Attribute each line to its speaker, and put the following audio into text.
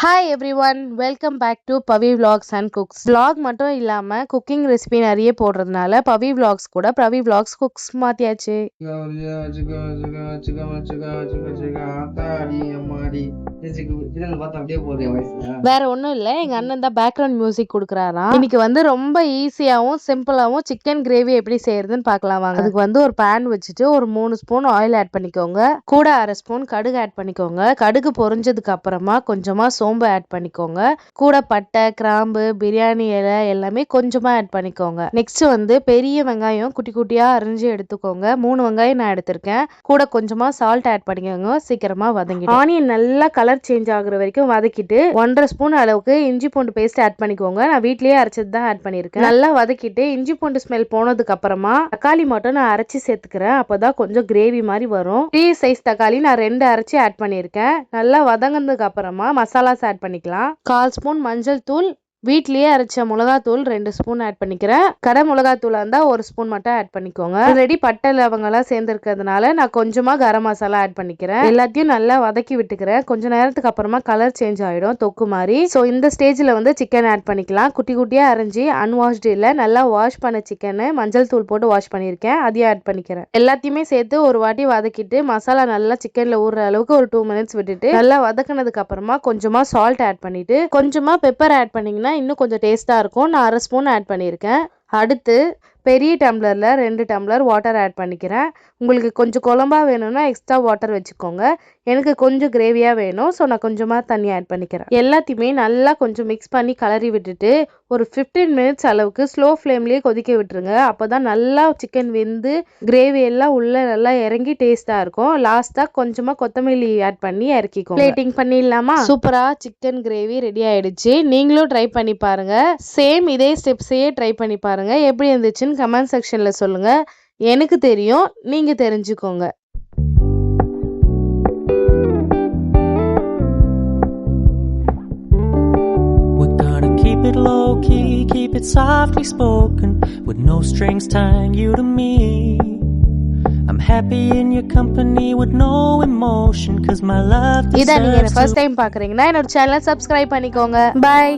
Speaker 1: Hi everyone, welcome back to Pavi vlogs and cooks. vlog மட்டும் இல்லாமல் cooking recipe நிறைய போடுறதுனால பவி vlogs கூட பவி vlogs குக்ஸ் மாற்றியாச்சு. வேற ஒன்றும் இல்லை, எங்கள் அண்ணன் தான் பேக்ரவுண்ட் மியூசிக் கொடுக்குறாராம். இன்னைக்கு ரொம்ப ஈஸியாகவும் சிம்பிளாகவும் சிக்கன் கிரேவி எப்படி செய்யறதுன்னு பார்க்கலாம் வாங்க. அதுக்கு ஒரு பேன் வச்சுட்டு ஒரு 3 ஸ்பூன் ஆயில் ஆட் பண்ணிக்கோங்க. கூட 1/2 ஸ்பூன் கடுகு ஆட் பண்ணிக்கோங்க. கடுகு பொரிஞ்சதுக்கு அப்புறமா கொஞ்சமா சோம்பு ஆட் பண்ணிக்கோங்க. கூட பட்டை, கிராம்பு, பிரியாணி இலை எல்லாமே கொஞ்சமா ஆட் பண்ணிக்கோங்க. நெக்ஸ்ட் பெரிய வெங்காயம் குட்டி குட்டியா அரிஞ்சு எடுத்துக்கோங்க. 3 வெங்காயம் நான் எடுத்திருக்கேன். கூட கொஞ்சமா சால்ட் ஆட் பண்ணிக்கோங்க. சீக்கிரமா வதங்கிடும். ஆனியன் நல்லா கலர் சேஞ்ச் ஆகுற வரைக்கும் வதக்கிட்டு 1/2 ஸ்பூன் அளவுக்கு இஞ்சி பூண்டு பேஸ்ட் ஆட் பண்ணிக்கோங்க. நான் வீட்லயே அரைச்சது தான் ஆட் பண்ணிருக்கேன். நல்லா வதக்கிட்டு இஞ்சி பூண்டு ஸ்மெல் போனதுக்கு அப்புறமா தக்காளி மட்டும் நான் அரைச்சி சேர்த்துக்கிறேன். அப்பதான் கொஞ்சம் கிரேவி மாதிரி வரும். 3 சைஸ் தக்காளி நான் 2 அரைச்சி ஆட் பண்ணிருக்கேன். நல்லா வதங்கினதுக்கு அப்புறமா மசாலாஸ் ஆட் பண்ணிக்கலாம். 1/4 ஸ்பூன் மஞ்சள் தூள், வீட்லயே அரைச்ச மிளகாத்தூள் 2 ஸ்பூன் ஆட் பண்ணிக்கிறேன். கடை மிளகாத்தூள் இருந்தா 1 ஸ்பூன் மட்டும் ஆட் பண்ணிக்கோங்க. ஆல்ரெடி பட்டை லவங்கெல்லாம் சேர்ந்துருக்கிறதுனால நான் கொஞ்சமா கரம் மசாலா ஆட் பண்ணிக்கிறேன். எல்லாத்தையும் நல்லா வதக்கி விட்டுக்கிறேன். கொஞ்ச நேரத்துக்கு அப்புறமா கலர் சேஞ்ச் ஆயிடும், தொக்கு மாதிரி. ஸோ இந்த ஸ்டேஜ்ல சிக்கன் ஆட் பண்ணிக்கலாம். குட்டி குட்டியா அரைஞ்சி அன்வாஷ்டு இல்ல, நல்லா வாஷ் பண்ண சிக்கன் மஞ்சள் தூள் போட்டு வாஷ் பண்ணியிருக்கேன். அதையும் ஆட் பண்ணிக்கிறேன். எல்லாத்தையுமே சேர்த்து ஒரு வாட்டி வதக்கிட்டு மசாலா நல்லா சிக்கன்ல ஊறுற அளவுக்கு ஒரு 2 மினிட்ஸ் விட்டுட்டு நல்லா வதக்கினதுக்கு அப்புறமா கொஞ்சமா சால்ட் ஆட் பண்ணிட்டு கொஞ்சமா பெப்பர் ஆட் பண்ணீங்கன்னா இன்னும் கொஞ்சம் டேஸ்டா இருக்கும். நான் 1/2 ஸ்பூன் ஆட் பண்ணியிருக்கேன். அடுத்து பெரிய டம்ளரில் 2 டம்ளர் வாட்டர் ஆட் பண்ணிக்கிறேன். உங்களுக்கு கொஞ்சம் குழம்பா வேணும்னா எக்ஸ்ட்ரா வாட்டர் வச்சுக்கோங்க. எனக்கு கொஞ்சம் கிரேவியாக வேணும், ஸோ நான் கொஞ்சமாக தண்ணி ஆட் பண்ணிக்கிறேன். எல்லாத்தையுமே நல்லா கொஞ்சம் மிக்ஸ் பண்ணி கலரி விட்டுட்டு ஒரு 15 மினிட்ஸ் அளவுக்கு ஸ்லோ ஃப்ளேம்லேயே கொதிக்க விட்டுருங்க. அப்போ தான் நல்லா சிக்கன் வெந்து கிரேவி எல்லாம் உள்ளே நல்லா இறங்கி டேஸ்ட்டாக இருக்கும். லாஸ்ட்டாக கொஞ்சமாக கொத்தமல்லி ஆட் பண்ணி இறக்கிக்கோங்க. பிளேட்டிங் பண்ணிடலாமா? சூப்பராக சிக்கன் கிரேவி ரெடி ஆயிடுச்சு. நீங்களும் ட்ரை பண்ணி பாருங்க. சேம் இதே ஸ்டெப்ஸையே ட்ரை பண்ணி பாருங்க. எப்படி இருந்துச்சுன்னு கமெண்ட் செக்ஷன்ல சொல்லுங்க. எனக்கு தெரியும், நீங்க தெரிஞ்சுக்கோங்க.
Speaker 2: We're gonna keep it low key, keep it softly spoken, with no strings tying you to me. I'm happy in your company with no emotion, cause my love
Speaker 1: இத நீங்க first time பாக்குறீங்கன்னா என்னோட சேனலை subscribe பண்ணிக்கோங்க. Bye.